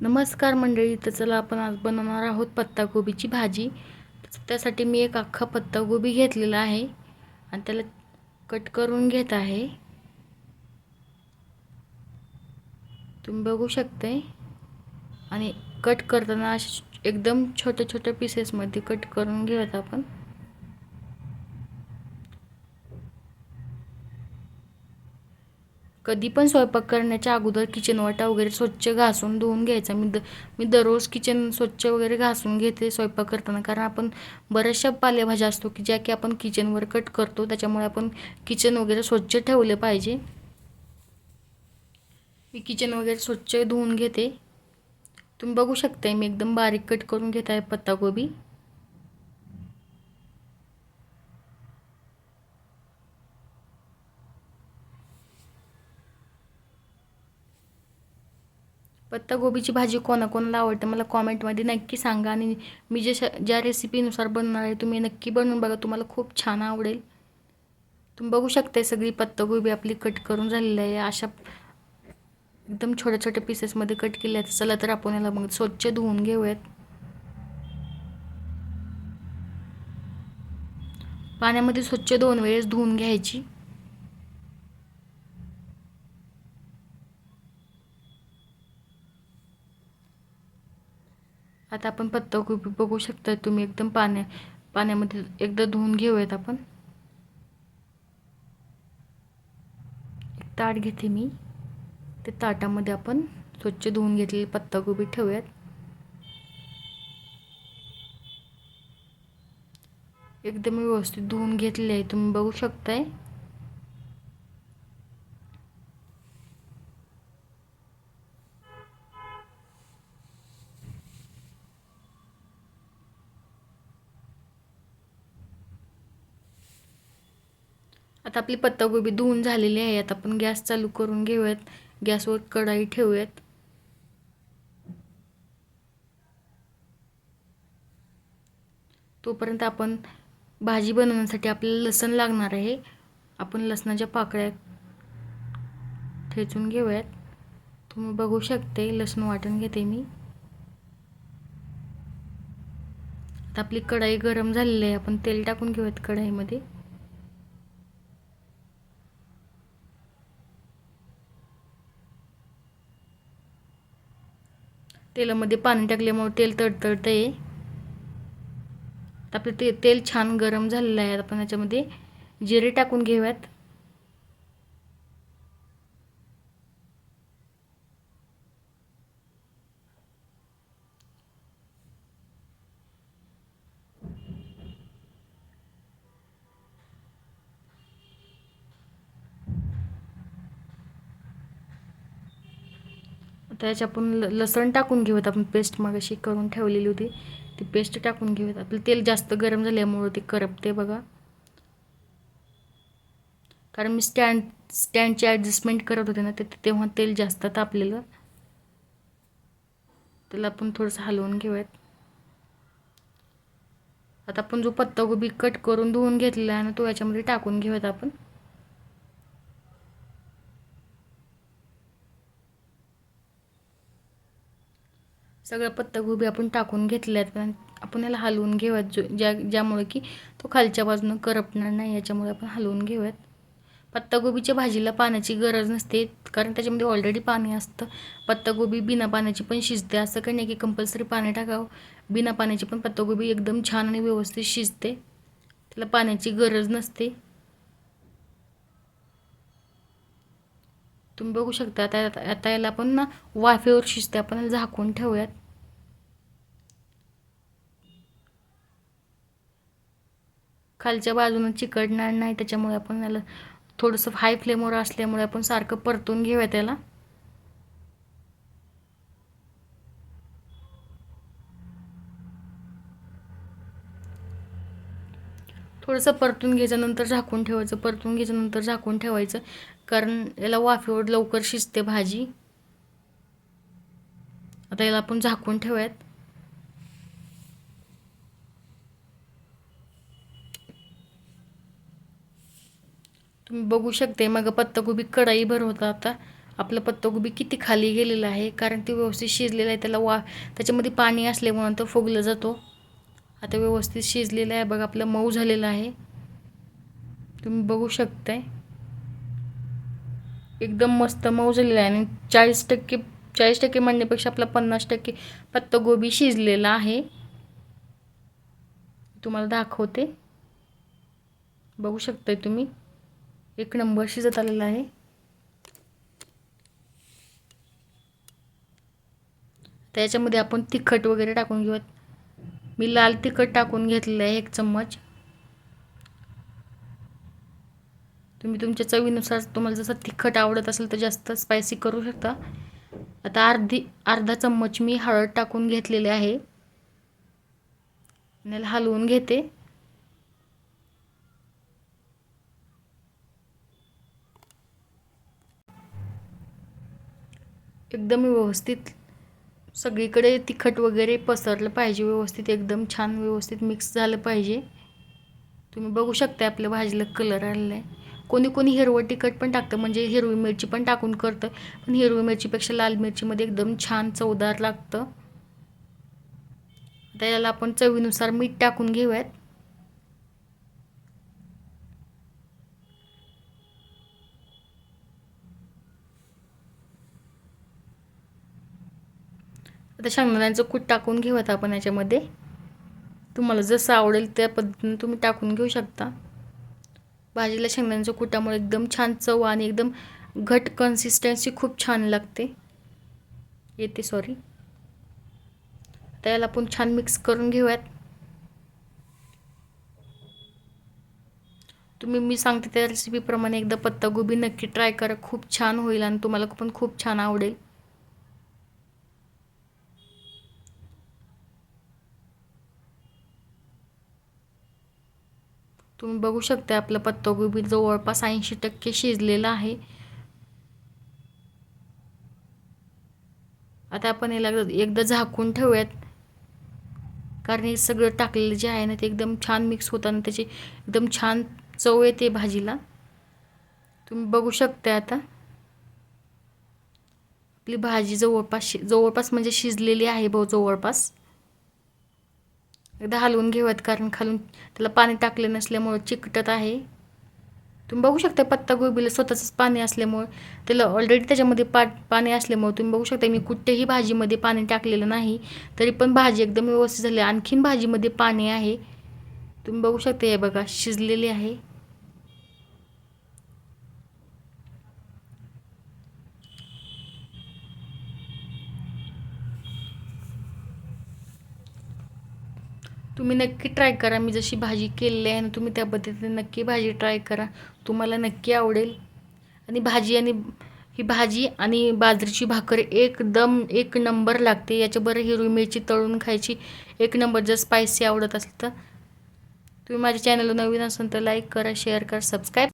नमस्कार मंडळी. तर चला आपण आज बनवणार आहोत पत्ताकोबीची भाजी. त्यासाठी मी एक अख्खा पत्ताकोबी घेतलेला आहे आणि त्याला कट करून घेत आहे. तुम्ही बघू शकताय. आणि कट करताना एकदम छोट्या छोट्या पीसेसमध्ये कट करून घेऊयात आपण. कधी पण स्वयंपाक करण्याच्या अगोदर किचन वाटा वगैरे स्वच्छ घासून धुवून घ्यायचा. मी दररोज किचन स्वच्छ वगैरे घासून घेते स्वयंपाक करताना, कारण आपण बऱ्याचशा पालेभाज्या असतो की ज्या की आपण किचनवर कट करतो, त्याच्यामुळे आपण किचन वगैरे स्वच्छ ठेवले पाहिजे. मी किचन वगैरे स्वच्छ धुवून घेते. तुम्ही बघू शकताय मी एकदम बारीक कट करून घेत आहे पत्ताकोबी. पत्ताकोबीची भाजी कोणाकोणाला आवडते मला कॉमेंटमध्ये नक्की सांगा. आणि मी ज्या रेसिपीनुसार बनवणार आहे तुम्ही नक्की बनवून बघा, तुम्हाला खूप छान आवडेल. तुम्ही बघू शकता सगळी पत्ताकोबी आपली कट करून झालेली आहे. अशा एकदम छोट्या छोट्या पीसेसमध्ये कट केल्या आहेत. चला तर आपण याला मग स्वच्छ धुवून घेऊयात. पाण्यामध्ये स्वच्छ 2 वेळेस धुवून घ्यायची. आता आपण पत्ताकोबी बघू शकता तुम्ही एकदम पाण्यामध्ये एकदा धुवून घेऊयात आपण. एक ताट घेते मी. ते ताटामध्ये आपण स्वच्छ धुवून घेतलेली पत्ताकोबी ठेवूयात. एकदम व्यवस्थित धुवून घेतले आहे तुम्ही बघू शकताय. आता आपली पत्ताकोबी धुवून झालेली आहे. आता आपण गॅस चालू करून घेऊयात. गॅसवर कढई ठेवूयात. तोपर्यंत आपण भाजी बनवण्यासाठी आपल्याला लसूण लागणार आहे. आपण लसणाच्या पाकळ्या ठेचून घेऊयात. तुम्ही बघू शकते लसूण वाटून घेते मी. आता आपली कढई गरम झालेली आहे. आपण तेल टाकून घेऊयात कढईमध्ये. तेलामध्ये पाणी टाकल्यामुळे तेल तडतडतंय. आपलं तेल छान गरम झालेलं आहे. आपण याच्यामध्ये जिरे टाकून घेऊयात. आता याच्या आपण लसण टाकून घेऊयात. आपण पेस्ट मगाशी करून ठेवलेली होती ती पेस्ट टाकून घेऊयात. आपलं तेल जास्त गरम झाल्यामुळे ते करपते बघा, कारण मी स्टँडची ॲडजस्टमेंट करत होते ना तेव्हा तेल जास्त तापलेलं. त्याला आपण थोडंसं हलवून घेऊयात. आता आपण जो पत्ताकोबी कट करून धुवून घेतलेला आहे ना तो याच्यामध्ये टाकून घेऊयात आपण. सगळं पत्ताकोबी आपण टाकून घेतल्यात, पण आपण याला हलवून घेऊयात ज्यामुळे की तो खालच्या बाजूनं करपणार नाही. याच्यामुळे आपण हलवून घेऊयात. पत्ताकोबीच्या भाजीला पाण्याची गरज नसते, कारण त्याच्यामध्ये ऑलरेडी पाणी असतं. पत्ताकोबी बिना पाण्याची पण शिजते. असं काही नाही की कंपल्सरी पाणी टाकावं. बिना पाण्याची पण पत्ताकोबी एकदम छान आणि व्यवस्थित शिजते. त्याला पाण्याची गरज नसते. तुम्ही बघू शकता. आता याला आपण ना वाफेवर शिजते. आपण याला झाकून ठेवूयात. खालच्या बाजूनं चिकटणार नाही, त्याच्यामुळे आपण याला थोडंसं हाय फ्लेमवर असल्यामुळे आपण सारखं परतून घेऊया त्याला. थोडंसं परतून घ्यायचं, नंतर झाकून ठेवायचं. परतून घ्यायचं, नंतर झाकून ठेवायचं, कारण याला वाफेवर लवकर शिजते भाजी. आता याला आपण झाकून ठेवूयात. तुम्ही बघू शकते मग पत्ताकोबी कढईभर होता. आता आपलं पत्ताकोबी किती खाली गेलेलं आहे, कारण ते व्यवस्थित शिजलेलं आहे. त्याच्यामध्ये पाणी असल्यामुळे तो फुगला जातो. आता व्यवस्थित शिजलेलं आहे बघा, आपलं मऊ झालेलं आहे, तुम्ही बघू शकताय. एकदम मस्त मऊ झालेलं आहे आणि 40% म्हणण्यापेक्षा आपला 50% पत्ताकोबी शिजलेला आहे. तुम्हाला दाखवते, बघू शकताय तुम्ही. एक नंबर शिजत आलेला आहे. त्याच्यामध्ये आपण तिखट वगैरे टाकून घेऊयात. मी लाल तिखट टाकून घेतलेलं आहे 1 चम्मच. तुम्ही तुमच्या चवीनुसार तुम्हाला जसं तिखट आवडत असेल तर जास्त स्पायसी करू शकता. आता अर्धा चम्मच मी हळद टाकून घेतलेले आहे. याला हलवून घेते. एकदम व्यवस्थित सगळीकडे तिखट वगैरे पसरलं पाहिजे, व्यवस्थित एकदम छान व्यवस्थित मिक्स झालं पाहिजे. तुम्ही बघू शकता आपल्या भाजीला कलर आलेला आहे. कोणी हिरवं तिखट पण टाकतं, म्हणजे हिरवी मिरची पण टाकून करतं, पण हिरवी मिरचीपेक्षा लाल मिरचीमध्ये एकदम छान चवदार लागतं. आता याला आपण चवीनुसार मीठ टाकून घेऊयात. आता शेंगदाण्याचं कूट टाकून घेऊयात आपण याच्यामध्ये. तुम्हाला जसं आवडेल त्या पद्धतीने तुम्ही टाकून घेऊ शकता. भाजीला शेंगदाण्याच्या कुटामुळे एकदम छान चव आणि एकदम घट कन्सिस्टन्सी खूप छान येते. सॉरी. त्याला आपण छान मिक्स करून घेऊयात. मी सांगते त्या रेसिपीप्रमाणे एकदा पत्ताकोबी नक्की ट्राय करा, खूप छान होईल आणि तुम्हाला पण खूप छान आवडेल. तुम्ही बघू शकता आपलं पत्ताकोबी जवळपास 80% शिजलेला आहे. आता आपण याला एकदा झाकून ठेवूयात, कारण हे सगळं टाकलेलं जे आहे ना ते एकदम छान मिक्स होताना त्याची एकदम छान चव येते भाजीला. तुम्ही बघू शकता आता आपली भाजी जवळपास म्हणजे शिजलेली आहे जवळपास. एकदा हलवून घेऊयात, कारण खालून त्याला पाणी टाकले नसल्यामुळे चिकटत आहे. तुम्ही बघू शकता पत्ताकोबीला स्वतःच पाणी असल्यामुळे, त्याला ऑलरेडी त्याच्यामध्ये पाणी असल्यामुळे तुम्ही बघू शकता मी कुठेही भाजीमध्ये पाणी टाकलेलं नाही, तरी पण भाजी एकदम व्यवस्थित झाली. आणखीन भाजीमध्ये पाणी आहे, तुम्ही बघू शकता. हे बघा शिजलेली आहे. तुम्ही नक्की ट्राय करा. मी जशी भाजी केलेली आहे ना, तुम्ही त्या पद्धतीने नक्की भाजी ट्राय करा, तुम्हाला नक्की आवडेल. आणि ही भाजी आणि बाजरीची भाकर एकदम 1 नंबर लागते. याच्याबरोबर हिरवी मिरची तळून खायची 1 नंबर. जर स्पायसी आवडत असेल तर. तुम्ही माझ्या चॅनलला नवीन असाल तर लाईक करा, शेअर करा, सबस्क्राईब